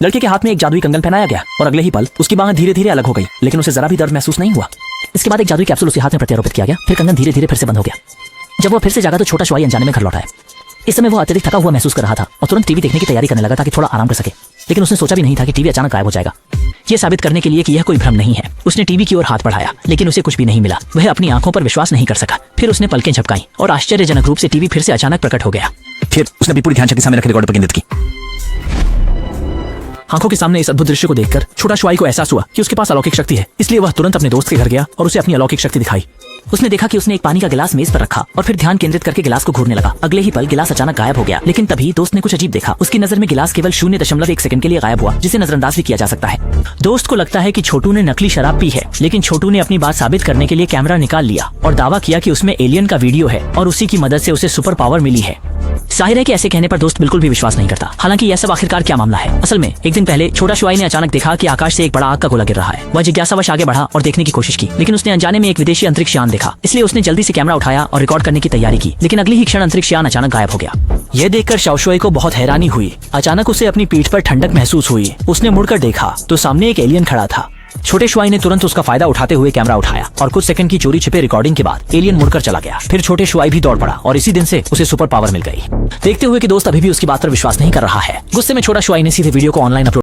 लड़के के हाथ में एक जादुई कंगन पहनाया गया और अगले ही पल उसकी बांह धीरे धीरे अलग हो गई, लेकिन उसे जरा भी दर्द महसूस नहीं हुआ। इसके बाद एक जादुई कैप्सूल उसके हाथ में प्रत्यारोपित किया गया, फिर कंगन धीरे धीरे फिर से बंद हो गया। जब वह फिर से जागा तो छोटा शुआई अनजाने में घर लौटा है। इस समय वो अत्यधिक थका हुआ महसूस कर रहा था और तुरंत टीवी देखने की तैयारी करने लगा ताकि थोड़ा आराम कर सके, लेकिन उसने सोचा भी नहीं था कि टीवी अचानक गायब हो जाएगा। ये साबित करने के लिए कि यह कोई भ्रम नहीं है, उसने टीवी की ओर हाथ बढ़ाया, लेकिन उसे कुछ भी नहीं मिला। वह अपनी आंखों पर विश्वास नहीं कर सका। फिर उसने पलकें झपकाई और आश्चर्यजनक रूप से टीवी फिर से अचानक प्रकट हो गया। फिर उसने अपनी पूरी ध्यान शक्ति सामने रखे रिकॉर्डर पर केंद्रित की। आंखों के सामने इस अद्भुत दृश्य को देखकर छोटा शुआई को एहसास हुआ कि उसके पास अलौकिक शक्ति है, इसलिए वह तुरंत अपने दोस्त के घर गया और उसे अपनी अलौकिक शक्ति दिखाई। उसने देखा कि उसने एक पानी का गिलास मेज पर रखा और फिर ध्यान केंद्रित करके गिलास को घूरने लगा। अगले ही पल गिलास अचानक गायब हो गया, लेकिन तभी दोस्त ने कुछ अजीब देखा। उसकी नजर में गिलास केवल 0.1 सेकंड के लिए गायब हुआ, जिसे नजरअंदाज भी किया जा सकता है। दोस्त को लगता है कि छोटू ने नकली शराब पी है, लेकिन छोटू ने अपनी बात साबित करने के लिए कैमरा निकाल लिया और दावा किया कि उसमें एलियन का वीडियो है और उसी की मदद से उसे सुपर पावर मिली है। जाहिर है कि ऐसे कहने पर दोस्त बिल्कुल भी विश्वास नहीं करता। हालांकि यह सब आखिरकार क्या मामला है? असल में एक दिन पहले छोटा शुआई ने अचानक देखा कि आकाश से एक बड़ा आग का गोला गिर रहा है। वह जिज्ञासावश आगे बढ़ा और देखने की कोशिश की, लेकिन उसने अनजाने में एक विदेशी अंतरिक्ष यान देखा, इसलिए उसने जल्दी से कैमरा उठाया और रिकॉर्ड करने की तैयारी की, लेकिन अगली ही क्षण अंतरिक्ष यान अचानक गायब हो गया। यह देखकर शाओशुआई को बहुत हैरानी हुई। अचानक उसे अपनी पीठ पर ठंडक महसूस हुई। उसने मुड़कर देखा तो सामने एक एलियन खड़ा था। छोटे शुआई ने तुरंत उसका फायदा उठाते हुए कैमरा उठाया और कुछ सेकंड की चोरी छिपे रिकॉर्डिंग के बाद एलियन मुड़कर चला गया। फिर छोटे शुआई भी दौड़ पड़ा और इसी दिन से उसे सुपर पावर मिल गई। देखते हुए कि दोस्त अभी भी उसकी बात पर विश्वास नहीं कर रहा है, गुस्से में छोटा शुआई ने सीधे वीडियो को ऑनलाइन अपलोड